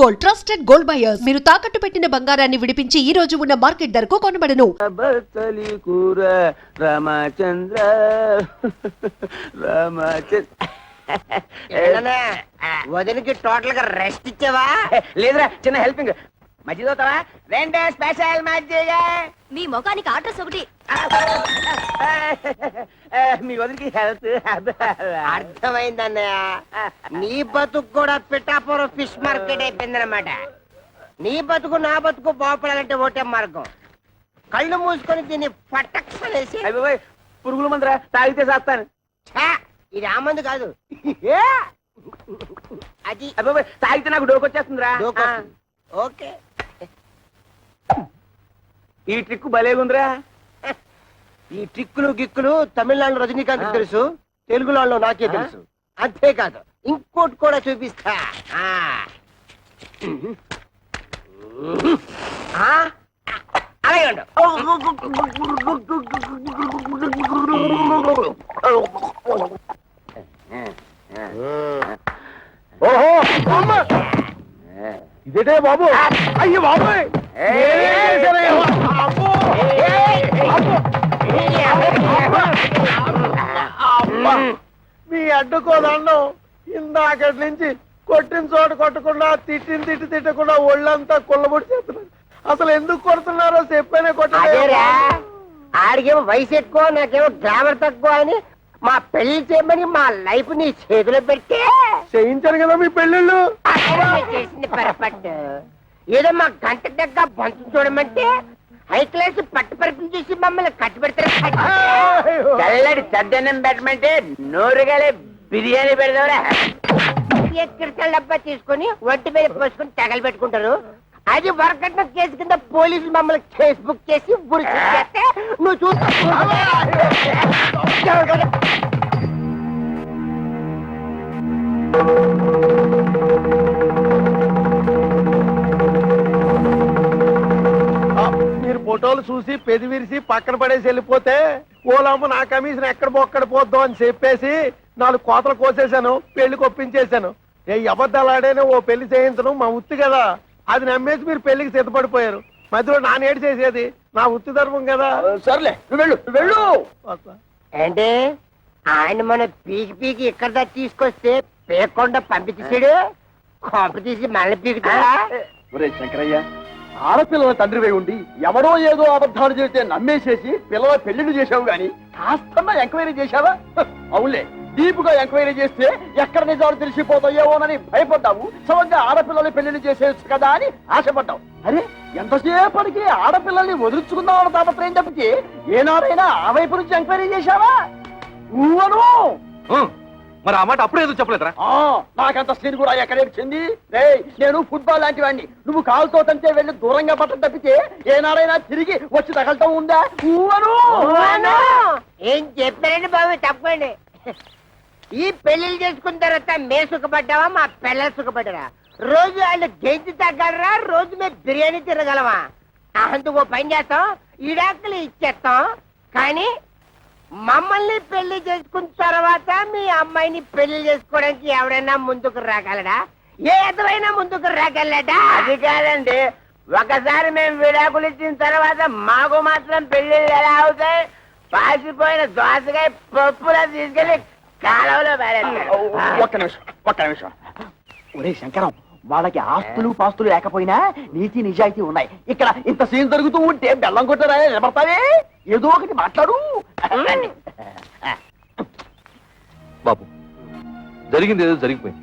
Gold, trusted gold buyers. మీరు తాకట్టు పెట్టిన బంగారాన్ని విడిపించి ఈ రోజు ఉన్న మార్కెట్ ధరకు కొనబడను. రామచంద్ర వదినకి టోటల్ గా రెస్ట్ ఇచ్చావా? లేదురా, చిన్న హెల్పింగ్. మజ్జిగ అవుతావా? రెండే స్పెషల్ మజ్జిగ. మీ ముఖానికి ఆర్డర్స్ ఒకటి. మీ వదిలికి హెల్త్ అర్థమైందన్నయ్య. నీ బతుకు కూడా పిఠాపురం ఫిష్ మార్కెట్ అయిపోయిందన్నమాట. నీ బతుకు నా బతుకు బాగుపడాలంటే ఒకటే మార్గం. కళ్ళు మూసుకొని దీన్ని పట్టక్షనేసి. అయిపోయి పురుగుల మందురా, తాగితే చేస్తాను. ఇది ఆ మందు కాదు, అది అయిపోయి తాగితే నాకు డోకొచ్చేస్తుందిరా. ఓకే, ఈ ట్రిక్ భలేగుందిరా. ఈ ట్రిక్కులు గిక్కులు తమిళనాడు రజనీకాంత్ తెలుసు, తెలుగులో నాకే తెలుసు. అంతేకాదు ఇంకోటి కూడా చూపిస్తా. అలాగే ఉండు. ఓహో ఇదేటే బాబు, అయ్యి బాబోయ్. మీ అడ్డుకోదండం ఇందాకటి నుంచి కొట్టిన చోట కొట్టకుండా తిట్టకుండా ఒళ్ళంతా కొల్లబొడి చేస్తున్నారు. అసలు ఎందుకు కొడుతున్నారో చెప్పేనే అదేరా, ఆడికేమో వయసు ఎక్కువ, నాకేమో గ్రామర్ తక్కువ అని మా పెళ్లి చేయమని మా లైఫ్ నీ చేతిలో పెడితే చేయించారు కదా మీ పెళ్ళిళ్ళు. చేసింది పరపట్టు. ఏదో మా గంట దగ్గర బంతు చూడమంటే హై క్లాస్ పట్టు పరుపులు చూసి మమ్మల్ని కట్టి పెడతారు. చల్లడి చద్దన్నం పెట్టమంటే నోరుగాలే బిర్యానీ పెడదావురా. క్రిస్టల్ డబ్బా తీసుకొని ఒంటి మీద పోసుకొని తగలు పెట్టుకుంటారు. అది వరకట్న కేసు కింద పోలీసులు మమ్మల్ని కేసు బుక్ చేసి ఉరి చేస్తే నువ్వు చూస్తా. మీరు ఫోటోలు చూసి పెది విరిసి పక్కన పడేసి వెళ్ళిపోతే ఓలమ్మ నా కమిషన్ ఎక్కడ బొక్కడ పోద్దాం అని చెప్పేసి 4 కోతలు కోసేశాను, పెళ్లి కొప్పించేశాను. ఏ అబద్ధాలు ఆడేనే ఓ పెళ్లి చేయించడం మా ఉత్తి కదా. అది నమ్మేసి మీరు పెళ్లికి సిద్ధపడిపోయారు. మధ్యలో నానేడు చేసేది నా ఉత్తి ధర్మం కదా. సర్లే వెళ్ళు వెళ్ళు. అంటే ఆయన మన పీకి పీకి ఇక్కడ దాకా తీసుకొస్తే పేకుండా పంపించేసాడు. కొంప తీసి మళ్ళీ పీకుతాడా? శంకరయ్య, ఆడపిల్లల తండ్రివై ఉండి ఎవడో ఏదో అబద్ధాలు చేస్తే నమ్మేసేసి పిల్లల పెళ్లిళ్ళు చేసావు గాని కాస్తన్నా ఎంక్వైరీ చేశావా? అవునులే, డీపుగా ఎంక్వైరీ చేస్తే ఎక్కడ నిజాలు తెలిసిపోతాయేమోనని భయపడ్డావు. సమంగా ఆడపిల్లల్ని పెళ్లిళ్ళు చేసేయచ్చు కదా అని ఆశపడ్డావు. అరే, ఎంతసేపటికి ఆడపిల్లల్ని వదిలించుకుందామని తాపత్రయం తప్పితే ఏనాడైనా ఆ వైపు నుంచి ఎంక్వైరీ చేశావా? నువ్వను మరి ఆ మాట అప్పుడు ఏదో చెప్పలేదురా? నాకంత స్క్రీన్ కూడా ఎక్కడేర్చింది. నేను ఫుట్బాల్ లాంటి వాడిని. నువ్వు కాలుతో తంటే వెళ్ళి దూరంగా పట్టం తప్పితే ఏనాడైనా తిరిగి వచ్చి తగలటం ఉందా? ఏం చెప్పారండి బాబు, తప్పండి. ఈ పెళ్లిళ్ళు చేసుకున్న తర్వాత మేము సుఖపడ్డావా, మా పిల్లలు సుఖపడ్డారా? రోజు వాళ్ళు గెంజి తగ్గలరా, రోజు మేము బిర్యానీ తినగలమా? అందుకో పని చేస్తాం, ఈడాకులు ఇచ్చేస్తాం. కానీ మమ్మల్ని పెళ్లి చేసుకున్న తర్వాత మీ అమ్మాయిని పెళ్లి చేసుకోవడానికి ఎవరైనా ముందుకు రాగలడా? ఏ ఎదురైనా ముందుకు రాగలడా? అది కాదండి, ఒకసారి మేము విడాకులు ఇచ్చిన తర్వాత మాకు మాత్రం పెళ్లిళ్ళు ఎలా అవుతాయి? పాసిపోయిన దోసకాయ పప్పులా తీసుకెళ్లి కాలంలో పారేస్తారు. ఒక్క నిమిషం. ఒరే శంకరం, వాళ్ళకి ఆస్తులు పాస్తులు లేకపోయినా నీతి నిజాయితీ ఉన్నాయి. ఇక్కడ ఇంత సీన్ జరుగుతూ ఉంటే బెల్లం కొట్టరా నిలబడతావే? ఏదో ఒకటి మాట్లాడు. బాబు, జరిగింది ఏదో జరిగిపోయింది.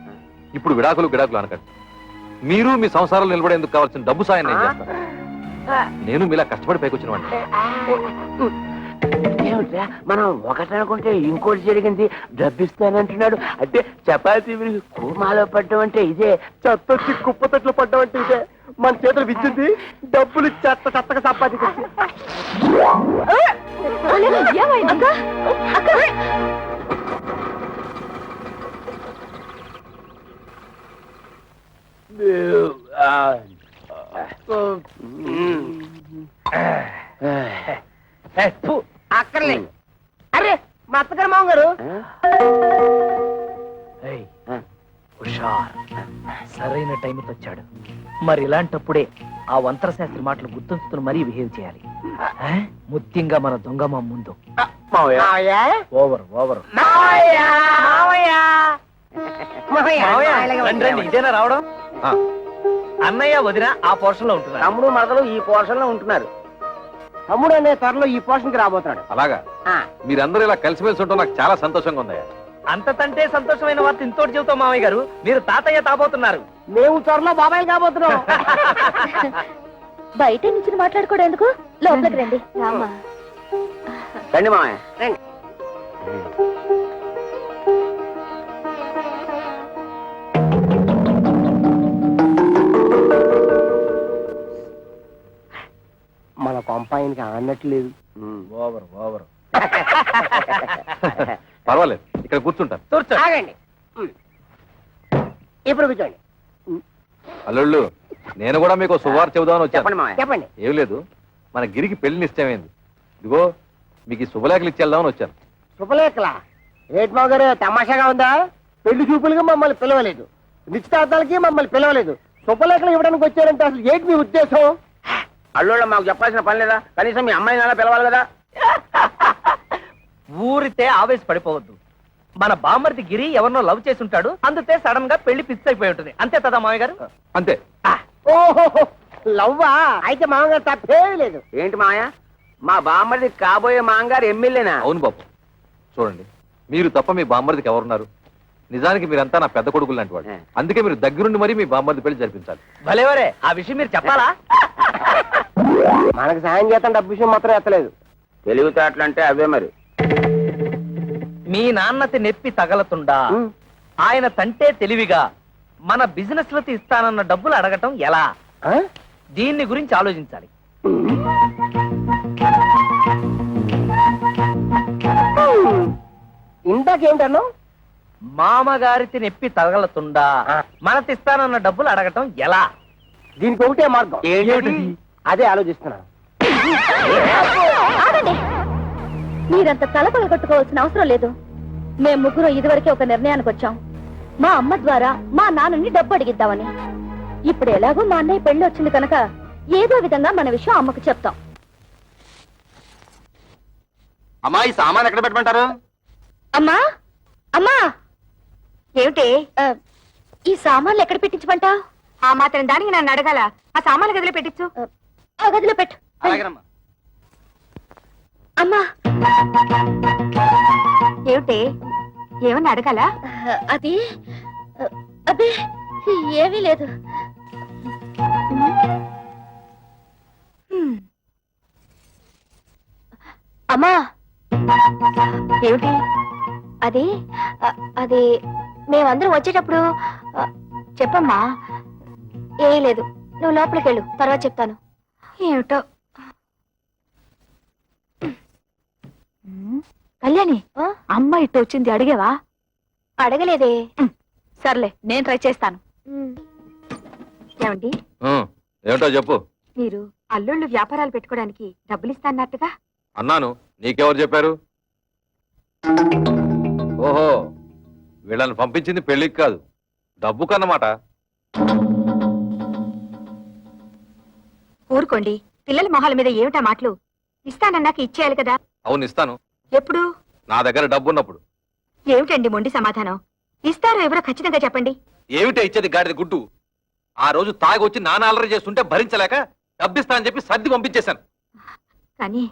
ఇప్పుడు విడాకులు అనకండి. మీరు మీ సంసారాలు నిలబడేందుకు కావాల్సిన డబ్బు సాయం నేను చేస్తాను. నేను మీలా కష్టపడి పైకొచ్చిన వాడిని. ఏమిట్రా, మనం ఒకటి అనుకుంటే ఇంకోటి జరిగింది. డబ్బిస్తానంటున్నాడు అంటే చపాతీ కూమాలో పడ్డం అంటే ఇదే, చెత్తొచ్చి కుప్ప తట్లు పడ్డం అంటే ఇదే. మన చేతులు విచ్చింది, డబ్బులు చెత్తగా సంపాదించి. అక్కర్లేదు. అరే మా అత్తగారు మామగారు, హుషార్, సరైన టైంకి వచ్చాడు. మరి ఇలాంటప్పుడే ఆ వంతర శాస్త్రి మాటలు గుర్తుంచుకుని మరీ బిహేవ్ చేయాలి. ముఖ్యంగా మన దొంగమ్మ ముందు. మావయ్య ఓవర్ ఓవర్. మావయ్య మావయ్య మావయ్య రండి, రండి, ఇదేనా రావడం? అన్నయ్య వదిన ఆ పోర్షన్ లో ఉంటున్నారు. తమ్ముడు మరదలు ఈ పోర్షన్ లో ఉంటున్నారు. తమ్ముడు అనే త్వరలో ఈ పోర్షన్ కి రాబోతున్నాడు. అలాగా ఆ, మీరందరూ ఇలా కలిసిమెలిసి ఉండటం నాకు చాలా సంతోషంగా ఉందయ్యా. అంతకంటే సంతోషమైన వార్త ఇంతోటి చెబుతాం మామయ్య గారు. మీరు తాతయ్య తాబోతున్నారు. మేము త్వరలో బాబాయ్ కాబోతున్నాం. బయట నుంచి మాట్లాడుకోవడం ఎందుకు, లోపలికి రండి. రామా, రండి మామయ్య రండి. మన కొంపాయనికి ఆనట్లేదు. Over over. పర్వాలేదు, ఇక్కడ కూర్చుంటాను. కూర్చోండి. ఆగండి. ఇప్పుడు కూర్చోండి. అల్లుళ్ళు, నేను కూడా మీకు శుభవార్త చెబుదామని వచ్చాను. చెప్పండి మామయ్య చెప్పండి. ఏం లేదు, మన గిరికి పెళ్లి నిశ్చయమైంది. ఇదిగో మీకు ఈ శుభలేఖలు ఇచ్చేద్దామని వచ్చాను. శుభలేఖలా? రేట్ మావ గారు తమాషాగా ఉందా? పెళ్లి చూపులుగా మమ్మల్ని పిలవలేదు, నిశ్చితార్థాలకి మమ్మల్ని పిలవలేదు, శుభలేఖలు ఇవ్వడానికి వచ్చారంటే అసలు ఏంటి మీ ఉద్దేశం? అల్లుళ్ళ మాకు చెప్పాల్సిన పని లేదా? కనీసం మీ అమ్మాయిని అలా పిలవాలి కదా. ఊరితే ఆవేశపడిపోవద్దు. మన బామ్మర్ది గిరి ఎవరినో లవ్ చేసి ఉంటాడు, అందుకే సడన్ గా పెళ్లి ఫిక్స్ అయిపోయి ఉంటుంది. అంతే కదా మామయ్య గారు? అంతే. ఓహో, లవ్వా? అయితే మామగారు తప్పే లేదు. ఏంటి మామయ్య, మా బామ్మది కాబోయే మామగారు ఎమ్మెల్యేనా? అవును బాబు, చూడండి, మీరు తప్ప మీ బామ్మర్దికి ఎవరున్నారు? నిజానికి మీరంతా నా పెద్ద కొడుకులు లాంటి వాడు. అందుకే మీరు దగ్గరుండి మరీ మీ బామ్మర్ది పెళ్లి జరిపించాలి. భలేవరే, ఆ విషయం మీరు చెప్పాలా? మనకు సాయం చేస్తాం, డబ్బు విషయం మాత్రం ఎత్తలేదు. తెలివితేటలంటే అవే మరి. మీ నాన్నతి నెప్పి తగలతుండా ఆయన తంటే తెలివిగా మన బిజినెస్ లకి ఇస్తానన్న డబ్బులు అడగటం ఎలా? దీన్ని గురించి ఆలోచించాలి. ఇందాకేంటన్నా? మామగారికి నెప్పి తగలతుండా మనతిస్తానన్న డబ్బులు అడగటం ఎలా? దీనికి ఒకటే మార్గం. అదే ఆలోచిస్తున్నా. ఆగండి. మీరంత తలపగ కొట్టుకోవాల్సిన అవసరం లేదు. మేము ముగ్గురు ఇదివరకే ఒక నిర్ణయానికి వచ్చాం. మా అమ్మ ద్వారా మా నాన్నని డబ్బు అడిగిద్దామని. ఇప్పుడు ఎలాగో మా అన్నయ్య పెళ్లి వచ్చింది కనుక ఏదో విధంగా మన విషయం అమ్మకు చెప్తాం. అమ్మా, ఈ సామాన్ ఎక్కడ పెట్టమంటారు? అమ్మా, అమ్మా, ఏమిటి ఈ సామాన్లు ఎక్కడ పెట్టించమంటా? ఆ మాత్రం దానికి నన్ను అడగాల? ఆ సామాన్లు గదిలో పెట్టించు. ఆ గదిలో పెట్టు. అలాగేనమ్మా. అమ్మా, ఏమిటి, ఏమన్నా అడగాల? అది అదే ఏమీ లేదు. అమ్మా, ఏమిటి అది? అది మేమందరం వచ్చేటప్పుడు చెప్పమ్మా. ఏం లేదు, నువ్వు లోపలికి వెళ్ళు, తర్వాత చెప్తాను. ఏమిటో. కళ్యాణి, అమ్మ ఇట్టు వచ్చింది, అడిగావా? అడగలేదే. సర్లే, నేను ట్రై చేస్తాను. ఏమండి, ఏమిటో చెప్పు. మీరు అల్లుళ్ళు వ్యాపారాలు పెట్టుకోవడానికి డబ్బులు ఇస్తాన్నట్టుగా అన్నాను, నీకెవరు చెప్పారు? ఓహో, వీళ్ళని పంపించింది పెళ్లికి కాదు, డబ్బు కన్నమాట. ఊరుకోండి, పిల్లల మొహాల మీద ఏమిటా మాటలు? ఇస్తానన్నాక ఇచ్చేయాలి కదా. అవును, ఇస్తాను. ఎప్పుడు? నా దగ్గర డబ్బు ఉన్నప్పుడు. ఏమిటండి మొండి సమాధానం? ఇస్తారో ఎవరో ఖచ్చితంగా చెప్పండి. ఏమిటో ఇచ్చేది గాడిద గుడ్డు. ఆ రోజు తాగి వచ్చి నాన్న అల్లరి చేస్తుంటే భరించలేక డబ్బిస్తానని చెప్పి సర్ది పంపించేశాను. కానీ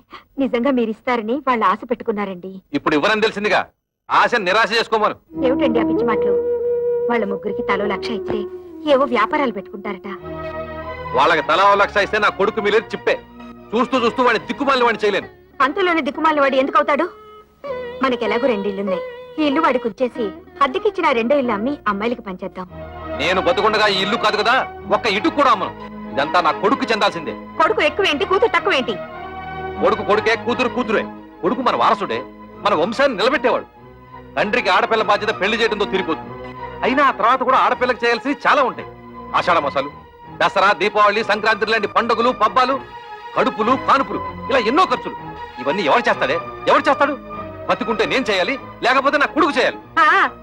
నిజంగా మీరు ఇస్తారని వాళ్ళు ఆశ పెట్టుకున్నారండి. ఇప్పుడు ఇవ్వరని తెలిసిందిగా, ఆశ నిరాశ చేసుకోమను. ఏమిటండి ఆ పిచ్చి మాటలు? వాళ్ళ ముగ్గురికి తలో 1,00,000 ఇస్తే ఏవో వ్యాపారాలు పెట్టుకుంటారట. వాళ్ళకి తలా 1,00,000 ఇస్తే నా కొడుకు మీలేదు చిప్పే. చూస్తూ చూస్తూ వాడిని దిక్కుమాలిన వాడిని చేయలేను. అంతలోనే దిక్కుమాలిన వాడు ఎందుకు అవుతాడు? మనకి ఎలాగో 2 ఇళ్లున్నాయి. ఈ ఇల్లు వాడికి వచ్చేసి అద్దెకిచ్చిన 2వ ఇల్లు అమ్మి అమ్మాయిలకి పంచేద్దాం. నేను బతుకుండగా ఈ ఇల్లు కాదు కదా, ఒక్క ఇటుకు కూడా అమ్మను. ఇదంతా నా కొడుకు చెందాల్సిందే. కొడుకు ఎక్కువేంటి, కూతురు తక్కువేంటి? కొడుకు కొడుకే, కూతురు కూతురే. కొడుకు మన వారసుడే, మన వంశాన్ని నిలబెట్టేవాడు. తండ్రికి ఆడపిల్ల బాధ్యత పెళ్లి చేయడంతో తిరిగిపోతుంది. అయినా ఆ తర్వాత కూడా ఆడపిల్లకి చేయాల్సి చాలా ఉంటాయి. ఆషాఢ మాసాలు, దసరా, దీపావళి, సంక్రాంతి లాంటి పండుగలు, పబ్బాలు, కడుపులు, కానుపులు, ఇలా ఎన్నో ఖర్చులు. ఇవన్నీ ఎవరు చేస్తాడే? ఎవరు చేస్తాడు? బతుకుంటే నేను చేయాలి, లేకపోతే నా కొడుకు చేయాలి.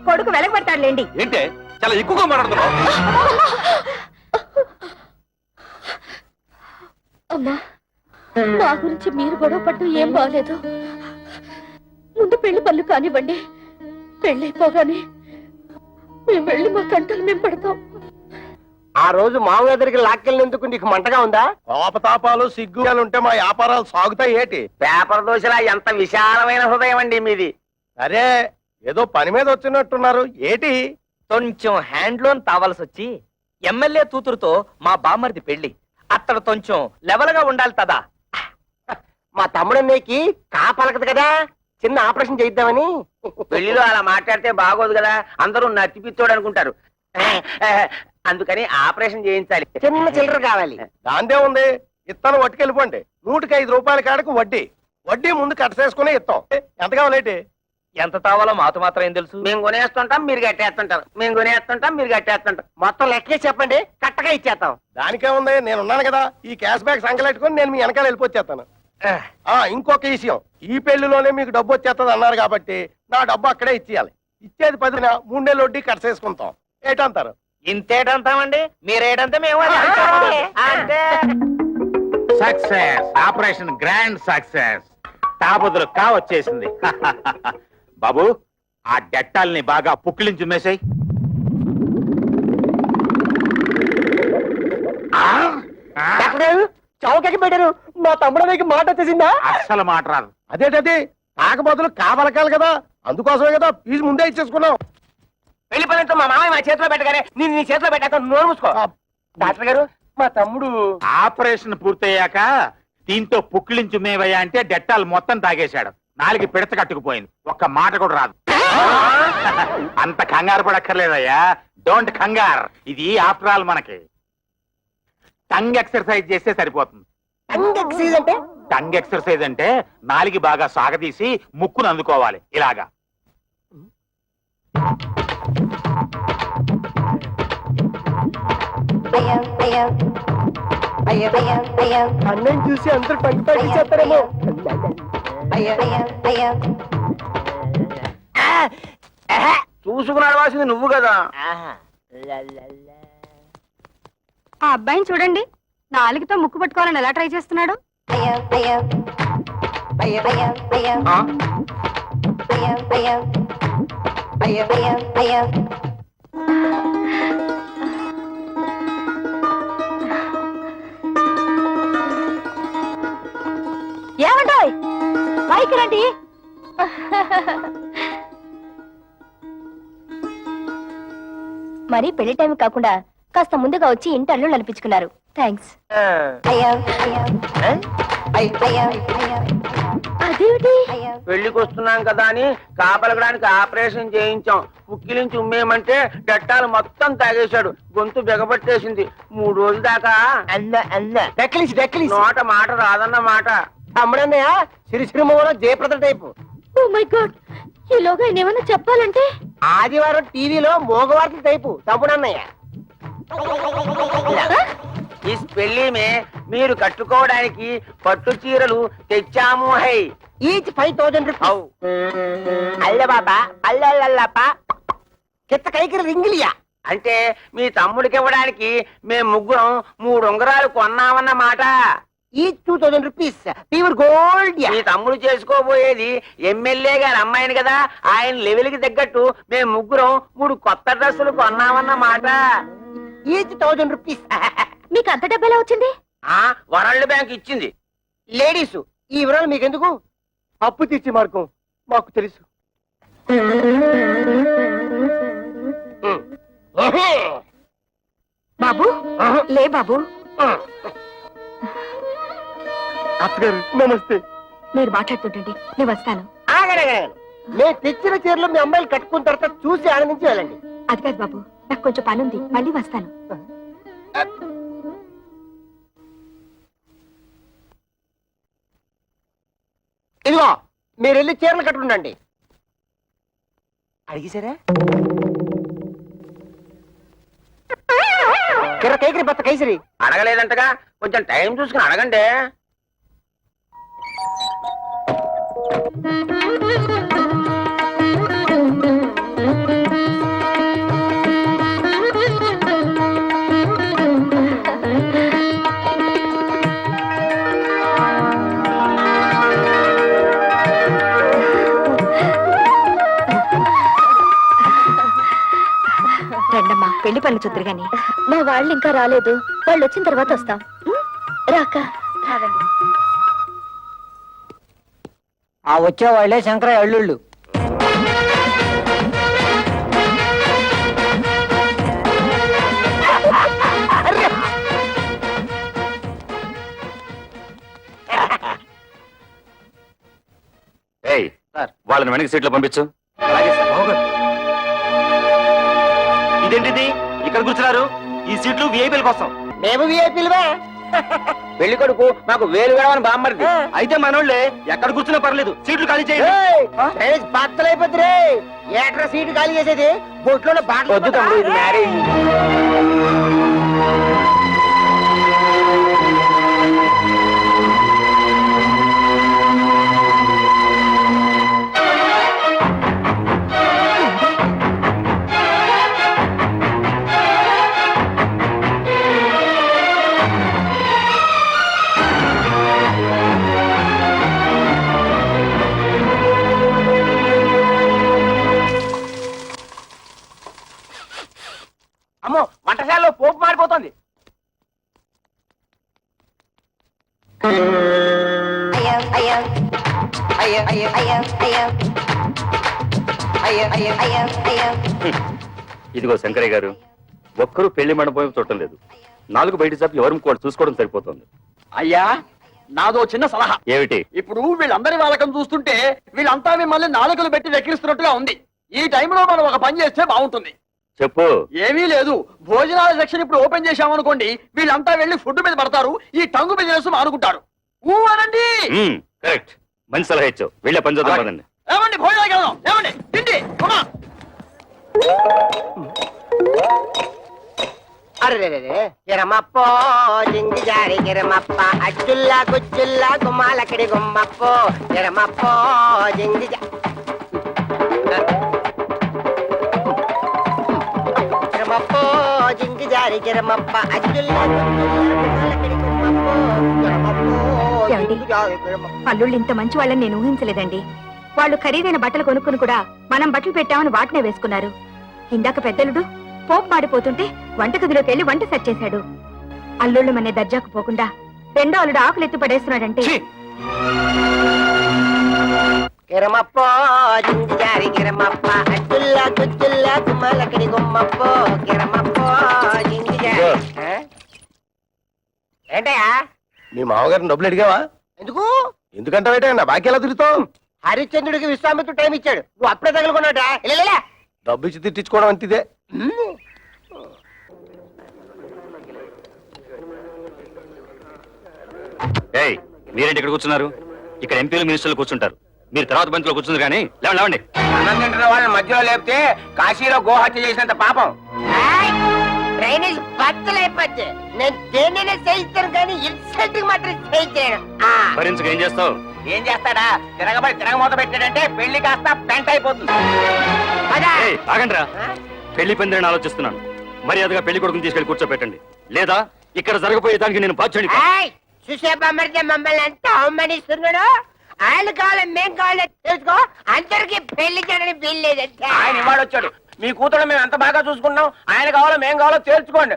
కొడుకు వెలగబడతాడులేండి. ఏంటే చాలా ఎక్కువగా మాట్లాడుతున్నావు. అమ్మా, మా గురించి మీరు గొడవ పడ్డం ఏం బాగలేదు. ముందు పెళ్లి పనులు కానివ్వండి. పెళ్ళైపోగానే మేము వెళ్ళి మా కంటలు మేము పడతాం. ఆ రోజు మామూలు దగ్గరికి లాక్కెళ్ళినందుకు నీకు మంటగా ఉందా? కోపతాపాలు సిగ్గులు ఉంటే మా వ్యాపారాలు సాగుతాయి ఏటి? పేపర్ దోశలా ఎంత విశాలమైన హృదయం అండి మీది. అరే ఏదో పని మీద వచ్చినట్టున్నారు ఏటి? కొంచెం హ్యాండ్ లోన్ తావాల్సి వచ్చి ఎమ్మెల్యే కూతురుతో మా బామ్మర్ది పెళ్లి. అత్తడు కొంచెం లెవెల్ గా ఉండాలి కదా. మా తమ్ముడన్నయ్యకి కాపలకదు కదా, చిన్న ఆపరేషన్ చేయిద్దామని. పెళ్లిలో అలా మాట్లాడితే బాగోదు కదా, అందరూ నత్తిపిచ్చోడు అనుకుంటారు. అందుకని ఆపరేషన్ చేయించాలి. చిన్న చిల్లర కావాలి. దాందే ఉంది, ఇత్తనం పట్టుకెళ్ళిపోండి. 105 రూపాయల కాడకు వడ్డీ. వడ్డీ ముందు కట్టసేసుకునే ఇస్తాం. ఎంత కావాలేటి? ఎంత తావాలో మాతో మాత్రం ఏం తెలుసు. మేము కొనేస్తుంటాం, మీరు కట్టేస్తుంటారు. మేము కొనేస్తుంటాం, మీరు కట్టేస్తుంటాం. మొత్తం లెక్కే చెప్పండి, కట్టగా ఇచ్చేస్తాం. దానికే ఉంది, నేను ఉన్నాను కదా. ఈ క్యాష్ బ్యాక్ సంకలెట్టుకుని నేను మీ వెనకాల వెళ్ళిపోచ్చేస్తాను. ఇంకొక విషయం, ఈ పెళ్లిలోనే మీకు డబ్బు వచ్చేస్తుంది అన్నారు కాబట్టి నా డబ్బు అక్కడే ఇచ్చేయాలి. ఇచ్చేది 10 3 నెలలు వడ్డీ కట్టసేసుకుంటాం. ఏటంటారు? ఇంతేటంతామండి, మీరేటంటే మేము అంటే. Success, operation grand success. తాబుదులు కా వచ్చేసింది. బాబు, ఆ డెట్టాల్ని బాగా పుక్కిలించి మేసాయి. చౌకకి పెట్టారు. మా తమ్ముడు మాట వచ్చేసిందా? అస్సలు మాట రాదు. అదేటది, కాక బదులు కావలకాలి కదా, అందుకోసమే కదా ఫీజు ముందే ఇచ్చేసుకున్నాం. పెళ్లి పనులతో మా మామయ్య మా చేతిలో పెట్టగానే నేను నీ చేతిలో పెట్టాక నోరు మూసుకో. డాక్టర్ గారు, మా తమ్ముడు ఆపరేషన్ పూర్తయ్యాక దీంతో పుక్కిలించు మేవయ్యా అంటే డెట్టాలు మొత్తం తాగేశాడు. 4 పిడత కట్టుకుపోయింది, ఒక్క మాట కూడా రాదు. అంత కంగారు పడక్కర్లేదయ్యా, డోంట్ కంగార్. ఇది ఆఫ్టర్ ఆల్ మనకి టంగ్ ఎక్సర్సైజ్ చేస్తే సరిపోతుంది. ఎక్సైజ్ అంటే? టంగ్ ఎక్సర్సైజ్ అంటే నాలికి బాగా సాగదీసి ముక్కును అందుకోవాలి ఇలాగా. అన్నం చూసి అందరూ పంట పండించేస్తారేమో. చూసుకుని అడవాల్సింది నువ్వు కదా. ఆ అబ్బాయిని చూడండి, నాలుగుతో ముక్కు పట్టుకోవాలని ఎలా ట్రై చేస్తున్నాడు. ఏమంటాయ్ పైకి రండి. మరి పెళ్లి టైం కాకుండా కాస్త ముందుగా వచ్చి ఇంటర్లో నడిపించుకున్నారు. థ్యాంక్స్. అదేమిటి? పెళ్లికి వస్తున్నాం కదా అని కాపలకడానికి ఆపరేషన్ చేయించాం. పుక్కిలించి ఉమ్మేయమంటే డట్టాలు మొత్తం తాగేశాడు. గొంతు బిగబట్టేసింది. 3 రోజుల దాకా నోట మాట రాదన్న మాట. తమ్ముడన్నయ్య సిరిసిరిమూల Jayaprada type. Oh my god, ఈలోగా ఏమైనా చెప్పాలంటే ఆదివారం టీవీలో మోగవార్తల టైపు తమ్ముడన్నయ్య. ఈ పెళ్లి మే మీరు కట్టుకోవడానికి పట్టు చీరలు తెచ్చాము. హై, ఈచ్ 5000 రూపాయలు. అల్ల బాబా అల్లల్లప్ప కిత్త కైకి రింగిలియా అంటే మీ తమ్ముడికి ఇవ్వడానికి మేము ముగ్గురం 3 ఉంగరాలు కొన్నామన్నమాట. Each 2000 rupees pure gold. మీ తమ్ముడు చేసుకోబోయేది ఎమ్మెల్యే గారి అమ్మాయిని కదా, ఆయన లెవెల్ కి తగ్గట్టు మేము ముగ్గురం 3 కొత్త డ్రెస్సులు కొన్నామన్నమాట. Each 1000 rupees. మీకు అంత డబ్బు ఎలా వచ్చింది? వరల్డ్ బ్యాంక్ ఇచ్చింది. లేడీస్ ఈ వివరాలు మీకెందుకు? అప్పు తీర్చి మార్గం మాకు తెలుసు. బాబు లే బాబు. అత్తగారు నమస్తే. మీరు మాట్లాడుతుంటండి, నేను వస్తాను. మేము తెచ్చిన చీరలు మీ అమ్మాయిలు కట్టుకున్న తర్వాత చూసి ఆనందించి వెళ్ళండి. అది కాదు బాబు, నాకు కొంచెం పని ఉంది, మళ్ళీ వస్తాను. ఇదిగో మీరు వెళ్ళి చీరలు కట్టుకుండండి. అడిగేశారా? కైకరి బత్త కైసరి అడగలేదంటగా, కొంచెం టైం చూసుకుని అడగండి. పనులు చూద్దరు గాని. మా వాళ్ళు ఇంకా రాలేదు, వాళ్ళు వచ్చిన తర్వాత వస్తాం. రాక ఆ వచ్చే వాళ్ళే శంకరయ్య అల్లుళ్ళు. ఏయ్ వాళ్ళని వెనక సీట్లో పంపించు. ఇదేంటిది ఇక్కడ కూర్చున్నారు? ఈ సీట్లు విఐపీల కోసం. మేము విఐపీలువే. పెళ్లి కొడుకు మాకు వేలు వేడమని బామ్మర్ది. అయితే మనోళ్ళే ఎక్కడ కూర్చున్నా పర్లేదు, సీట్లు ఖాళీ చేయండి. బత్తలైపోద్ది. ఏట్రా సీటు ఖాళీ చేసేది? బొట్లో వద్దు తమ్ముడు, ఇది మ్యారేజ్. అమ్మో, వంటశాలలో పోపు మారిపోతుంది. ఇదిగో శంకరయ్య గారు, ఒక్కరూ పెళ్లి మండపం చూడటం లేదు. 4 బయట చాపి ఎవరు కూడా చూసుకోవడం సరిపోతుంది. అయ్యా నాదో చిన్న సలహా. ఏమిటి? ఇప్పుడు వీళ్ళందరి వాళ్ళకం చూస్తుంటే వీళ్ళంతా మిమ్మల్ని నాలుకలు పెట్టి వెక్కిరిస్తున్నట్టుగా ఉంది. ఈ టైంలో మనం ఒక పని చేస్తే బాగుంటుంది. చెప్పు. ఏమీ లేదు, భోజనాల సెక్షన్ ఇప్పుడు ఓపెన్ చేశామనుకోండి, వీళ్ళంతా వెళ్ళి ఫుడ్ మీద పడతారు, ఈ టంగు బిజినెస్ మానుకుంటారు. అనండి. కరెక్ట్, మంచి సలహా ఇచ్చావు. వెళ్ళే పని చూద్దాం పదండి. ఏమండి, భోజనాలకు వెళ్దాం. ఏమండి, తిండి. అరే గిరమప్పో జింగి జారి గిరమప్ప అచ్చుల్లా గుచ్చుల్లా గుమ్మాలక్కడి గుమ్మప్పో గిరమప్పో జింగి గిరమప్పో జింగి జారి గిరమప్ప అచ్చుల్లా గుమ్మాలక్కడి గుమ్మప్పో గిరమప్పో జింగి జారి గిరమప్ప. అల్లుళ్ళు ఇంత మంచి వాళ్ళని నేను ఊహించలేదండి. వాళ్ళు ఖరీదైన బట్టలు కొనుక్కుని కూడా మనం బట్టలు పెట్టామని వాటినే వేసుకున్నారు. ఇందాక పెద్దలుడు పోపు మాడిపోతుంటే వంటగదిలోకి వెళ్లి వంట సెట్ చేశాడు. అల్లుళ్ళు మనే దర్జాకు పోకుండా రెండో అల్లుడు ఆకులు ఎత్తి పడేస్తున్నాడంటే గిరమప్పో జింగి జారి గిరమప్ప అచ్చుల్లా గుచ్చుల్లా గుమ్మాలక్కడి గుమ్మప్పో గిరమప్పో జింగి జారి. ఏంటయ్యా? మీ మామగారిని డబ్బులు అడిగావా? ఎందుకు? ఎందుకంటే నా బాకీ ఎలా తిరుగుతావు? హరిశ్చంద్రుడికి విశ్వామిత్రుడు టైం ఇచ్చాడు, నువ్వు అప్పుడే తగులుకున్నాడా? ఇలా డబ్బు ఇచ్చి తిట్టించుకోవడం అంతిదే. ఏయ్ మీరేంటి ఇక్కడ కూర్చున్నారు? ఇక్కడ ఎంపీలు మినిస్టర్లు కూర్చుంటారు. మీరు తర్వాత బంతిలో కూర్చుంది కానీ లేవండి లేవండి. అన్నం తింటున్న వాళ్ళని మధ్యలో లేపితే కాశీలో గోహత్య చేసినంత పాపం. డ్రైనేజ్ బద్దలైపోతే నేను దేన్నైనా చేయిస్తాను కానీ ఇన్సల్ట్ మాత్రం చేయించాను. భరించక ఏం చేస్తావు? ఏం చేస్తాడా? తిరగమూత పెట్టాడంటే పెళ్లి కాస్త పెంట అయిపోతుంది. ఏయ్ ఆగండి రా, పెళ్లి పందిరని ఆలోచిస్తున్నాను. మర్యాదగా పెళ్లి కొడుకుని తీసుకెళ్లి కూర్చోబెట్టండి, లేదా ఇక్కడ జరగబోయే దానికి నేను బాధ్యుని. చూసే బొమ్మడితే మమ్మల్ని ఎంత అవమానిస్తున్నాడు. ఆయన కావాలి మేం కావాలి తెలుసుకో, అందరికి పెళ్లి చేయడానికి వీల్లేదంటే. ఆయన ఇవాడు వచ్చాడు, మీ కూతురు మేము ఎంత బాగా చూసుకున్నాం, ఆయన కావాలో మేం కావాలో తేల్చుకోండి.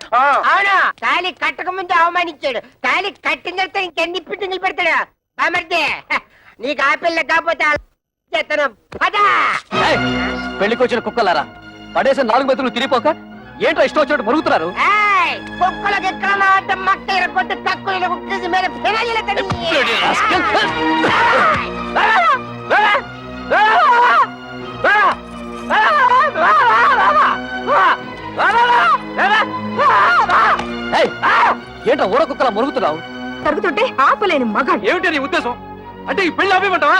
అవును, తాళి కట్టక ముందు అవమానించాడు, తాళి కట్టిన తర్వాత ఇంకెన్ని పిట్టింగులు పెడతాడు. బామర్దే నీకు ఆ పిల్ల కాకపోతే చేస్తాను. పెళ్లికి వచ్చిన కుక్కలారా, పడేసిన 4 మెతులు తిరిగిపోక ఏంటో ఇష్టం వచ్చినట్టు మరుగుతున్నారు. కుక్కలకు ఎక్కడ మక్క కొట్టి తక్కువ కుక్కేసి మీద ఏంటో ఊర కుక్కలా మురుగుతున్నావు? తరుగుతుంటే ఆపలేని మగాడు. ఏమిటి నీ ఉద్దేశం? అంటే ఈ పెళ్లి ఆపేమంటావా?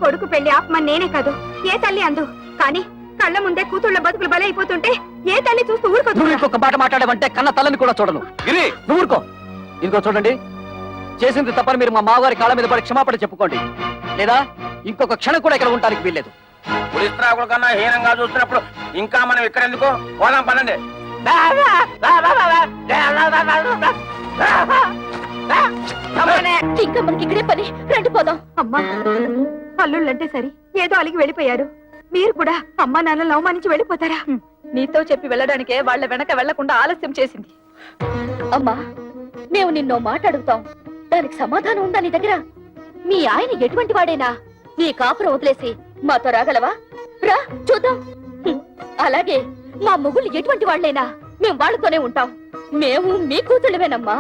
కొడుకు పెళ్లి ఆపమని నేనే కాదు, ఏ తల్లి అందు. కానీ కళ్ళ ముందే కూతుళ్ళ బతుకులు బలైపోతుంటే ఏ తల్లి చూస్తూ ఊరుకోదు. నువ్వు ఇంకొక మాట మాట్లాడమంటే కన్న తల్లని కూడా చూడను. గిరి నువ్వు ఊరుకో. ఇదిగో చూడండి, చేసింది తప్పని మీరు మా మామగారి కాళ్ళ మీద పడి క్షమాపణ చెప్పుకోండి, లేదా ఇంకొక క్షణం కూడా ఇక్కడ ఉండడానికి వీల్లేదు. పులిస్త్రాకుల కన్నా హీనంగా చూస్తున్నప్పుడు ఇంకా మనం ఇక్కడ ఎందుకు? పోదాం పనండి. ఇంకా మనకి ఇక్కడే పని, రండి పోదాం. అమ్మా, అల్లుళ్ళంటే సరి ఏదో అలిగి వెళ్ళిపోయారు, మీరు కూడా అమ్మా నాన్నలు అవమానించి వెళ్ళిపోతారా? నీతో చెప్పి వెళ్ళడానికే వాళ్ళ వెనక వెళ్లకుండా ఆలస్యం చేసింది. అమ్మా, మేము నిన్నో మాట అడుగుతాం, దానికి సమాధానం ఉందా నీ దగ్గర? మీ ఆయన ఎటువంటి వాడేనా? నీ కాపురం వదిలేసి మాతో రాగలవా? రా చూద్దాం. అలాగే మా మొగుళ్ళు ఎటువంటి వాళ్ళైనా మేము వాళ్ళతోనే ఉంటాం. మేము మీ కూతుళ్ళమేనమ్మా.